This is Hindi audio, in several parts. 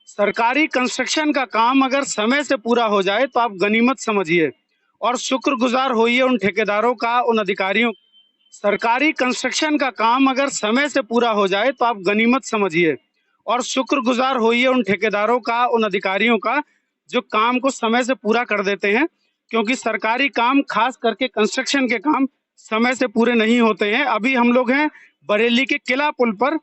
सरकारी कंस्ट्रक्शन का काम अगर समय से पूरा हो जाए तो आप गनीमत समझिए और शुक्रगुजार होइए उन ठेकेदारों का, उन अधिकारियों। सरकारी कंस्ट्रक्शन का काम अगर समय से पूरा हो जाए तो आप गनीमत समझिए और शुक्रगुजार होइए उन ठेकेदारों का, उन अधिकारियों का जो काम को समय से पूरा कर देते हैं। क्योंकि सरकारी काम, खास करके कंस्ट्रक्शन के काम, समय से पूरे नहीं होते हैं। अभी हम लोग हैं बरेली के किला पुल पर।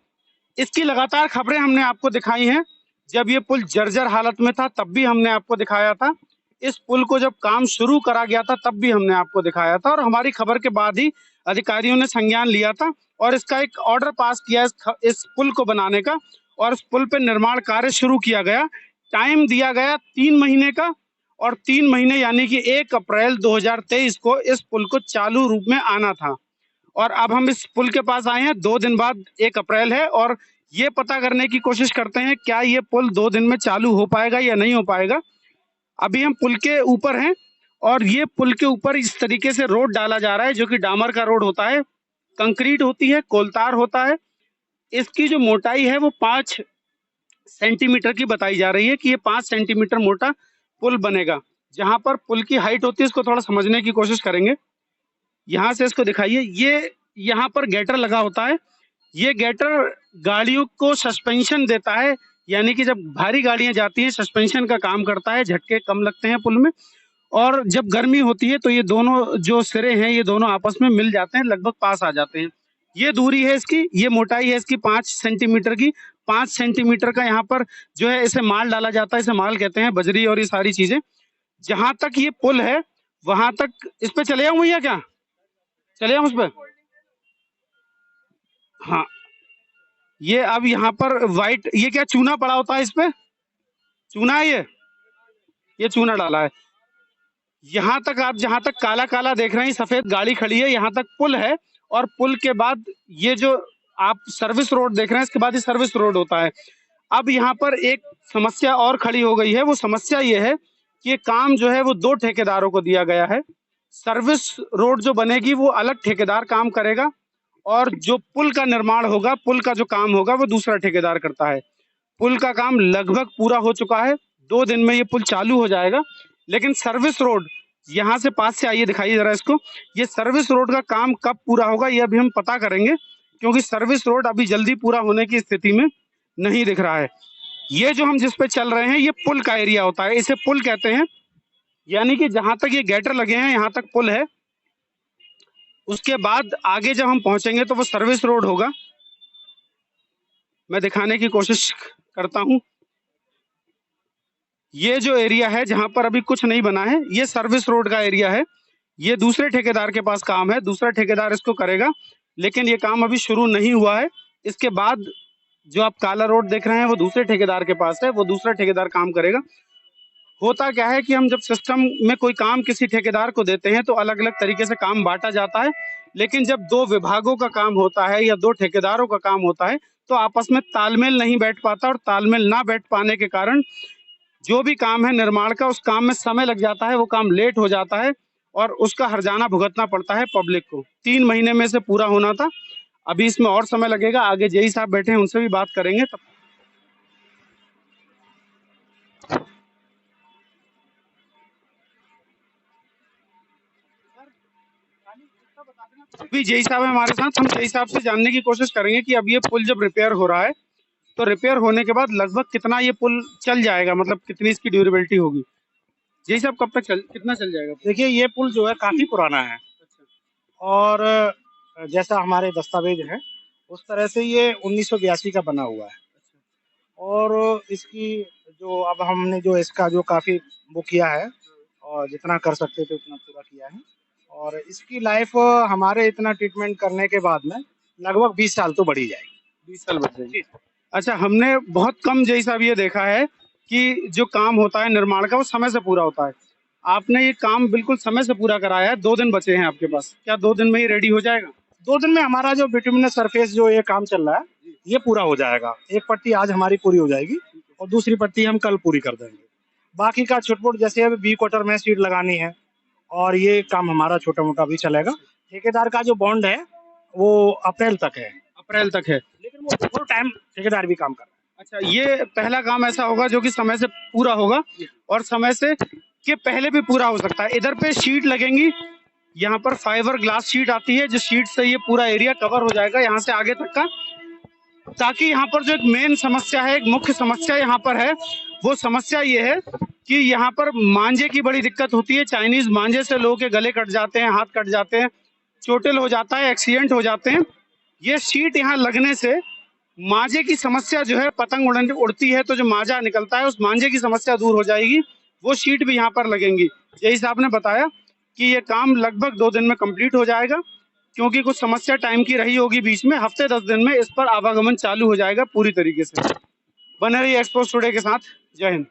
इसकी लगातार खबरें हमने आपको दिखाई हैं। जब ये पुल जर्जर हालत में था तब भी हमने आपको दिखाया था। इस पुल को जब काम शुरू करा गया था तब भी हमने आपको दिखाया था और हमारी खबर के बाद ही अधिकारियों ने संज्ञान लिया था और इसका एक ऑर्डर पास किया इस पुल को बनाने का और इस पुल पे निर्माण कार्य शुरू किया गया। टाइम दिया गया 3 महीने का और 3 महीने यानी कि 1 अप्रैल 2023 को इस पुल को चालू रूप में आना था। और अब हम इस पुल के पास आए हैं 2 दिन बाद, 1 अप्रैल है और ये पता करने की कोशिश करते हैं क्या ये पुल 2 दिन में चालू हो पाएगा या नहीं हो पाएगा। अभी हम पुल के ऊपर हैं और ये पुल के ऊपर इस तरीके से रोड डाला जा रहा है जो कि डामर का रोड होता है, कंक्रीट होती है, कोलतार होता है। इसकी जो मोटाई है वो 5 सेंटीमीटर की बताई जा रही है कि ये 5 सेंटीमीटर मोटा पुल बनेगा। जहां पर पुल की हाइट होती है इसको थोड़ा समझने की कोशिश करेंगे। यहाँ से इसको दिखाइए, ये यहाँ पर गेटर लगा होता है। ये गेटर गाड़ियों को सस्पेंशन देता है, यानी कि जब भारी गाड़ियां जाती हैं सस्पेंशन का काम करता है, झटके कम लगते हैं पुल में। और जब गर्मी होती है तो ये दोनों जो सिरे हैं ये दोनों आपस में मिल जाते हैं, लगभग पास आ जाते हैं। ये दूरी है इसकी, ये मोटाई है इसकी 5 सेंटीमीटर की। 5 सेंटीमीटर का यहाँ पर जो है इसे माल डाला जाता है, इसे माल कहते हैं, बजरी और ये सारी चीजें। जहां तक ये पुल है वहां तक, इस पे चले जाऊं भैया, क्या चले जाऊं उस पे? हाँ, ये अब यहाँ पर वाइट, ये क्या चूना पड़ा होता है इस पे? चूना है ये चूना डाला है। यहाँ तक आप जहां तक काला काला देख रहे हैं, सफेद गाड़ी खड़ी है, यहाँ तक पुल है। और पुल के बाद ये जो आप सर्विस रोड देख रहे हैं, इसके बाद ही सर्विस रोड होता है। अब यहाँ पर एक समस्या और खड़ी हो गई है। वो समस्या ये है कि ये काम जो है वो 2 ठेकेदारों को दिया गया है। सर्विस रोड जो बनेगी वो अलग ठेकेदार काम करेगा और जो पुल का निर्माण होगा, पुल का जो काम होगा वो दूसरा ठेकेदार करता है। पुल का काम लगभग पूरा हो चुका है, 2 दिन में ये पुल चालू हो जाएगा। लेकिन सर्विस रोड, यहाँ से पास से आइए, दिखाइए जरा इसको। ये सर्विस रोड का काम कब पूरा होगा ये अभी हम पता करेंगे, क्योंकि सर्विस रोड अभी जल्दी पूरा होने की स्थिति में नहीं दिख रहा है। ये जो हम जिस पे चल रहे हैं ये पुल का एरिया होता है, इसे पुल कहते हैं। यानी कि जहां तक ये गेटर लगे हैं यहाँ तक पुल है। उसके बाद आगे जब हम पहुंचेंगे तो वो सर्विस रोड होगा। मैं दिखाने की कोशिश करता हूं। ये जो एरिया है जहां पर अभी कुछ नहीं बना है, ये सर्विस रोड का एरिया है। ये दूसरे ठेकेदार के पास काम है, दूसरा ठेकेदार इसको करेगा, लेकिन ये काम अभी शुरू नहीं हुआ है। इसके बाद जो आप काला रोड देख रहे हैं वो दूसरे ठेकेदार के पास है, वो दूसरा ठेकेदार काम करेगा। होता क्या है कि हम जब सिस्टम में कोई काम किसी ठेकेदार को देते हैं तो अलग अलग तरीके से काम बांटा जाता है। लेकिन जब 2 विभागों का काम होता है या 2 ठेकेदारों का काम होता है तो आपस में तालमेल नहीं बैठ पाता और तालमेल ना बैठ पाने के कारण जो भी काम है निर्माण का, उस काम में समय लग जाता है, वो काम लेट हो जाता है और उसका हर्जाना भुगतना पड़ता है पब्लिक को। 3 महीने में से पूरा होना था, अभी इसमें और समय लगेगा। आगे जेई साहब बैठे हैं, उनसे भी बात करेंगे तब। अभी जेई साहब है हमारे साथ, हम जेई साहब से जानने की कोशिश करेंगे कि अब ये पुल जब रिपेयर हो रहा है तो रिपेयर होने के बाद लगभग कितना ये पुल चल जाएगा, मतलब कितनी इसकी ड्यूरेबिलिटी होगी। जेई साहब कब तक कितना चल जाएगा? देखिए, ये पुल जो है काफी पुराना है और जैसा हमारे दस्तावेज हैं उस तरह से ये 1982 का बना हुआ है। और इसकी जो अब हमने जो इसका जो काफी वो किया है और जितना कर सकते थे उतना पूरा किया है। और इसकी लाइफ हमारे इतना ट्रीटमेंट करने के बाद में लगभग 20 साल तो बढ़ी जाएगी। 20 साल बच जाएगी। अच्छा, हमने बहुत कम जेई साहब ये देखा है कि जो काम होता है निर्माण का वो समय से पूरा होता है। आपने ये काम बिल्कुल समय से पूरा कराया है, 2 दिन बचे हैं आपके पास, क्या 2 दिन में ही रेडी हो जाएगा? 2 दिन में हमारा जो बिटुमिनस सरफेस जो ये काम चल रहा है ये पूरा हो जाएगा। एक पट्टी आज हमारी पूरी हो जाएगी और दूसरी पट्टी हम कल पूरी कर देंगे। बाकी का छोट-मोट जैसे अभी बी क्वार्टर में सीट लगानी है और ये काम हमारा छोटा-मोटा भी चलेगा। ठेकेदार का जो बॉन्ड है वो अप्रैल तक है। अप्रैल तक है। लेकिन वो फुल टाइम ठेकेदार भी काम कर रहा है। अच्छा, ये पहला काम ऐसा होगा जो कि समय से पूरा होगा और समय से के पहले भी पूरा हो सकता है। इधर पे शीट लगेंगी, यहाँ पर फाइबर ग्लास शीट आती है, जिस शीट से ये पूरा एरिया कवर हो जाएगा यहाँ से आगे तक का, ताकि यहाँ पर जो एक मेन समस्या है, एक मुख्य समस्या यहाँ पर है, वो समस्या ये है कि यहाँ पर मांझे की बड़ी दिक्कत होती है। चाइनीज मांझे से लोगों के गले कट जाते हैं, हाथ कट जाते हैं, चोटिल हो जाता है, एक्सीडेंट हो जाते हैं। ये शीट यहाँ लगने से मांझे की समस्या जो है, पतंग उड़ती है तो जो मांझा निकलता है, उस मांझे की समस्या दूर हो जाएगी। वो शीट भी यहाँ पर लगेंगी। यही साहब ने बताया कि ये काम लगभग 2 दिन में कंप्लीट हो जाएगा, क्योंकि कुछ समस्या टाइम की रही होगी बीच में। हफ्ते 10 दिन में इस पर आवागमन चालू हो जाएगा पूरी तरीके से। बने रहिए एक्सपोज टुडे के साथ। जय हिंद।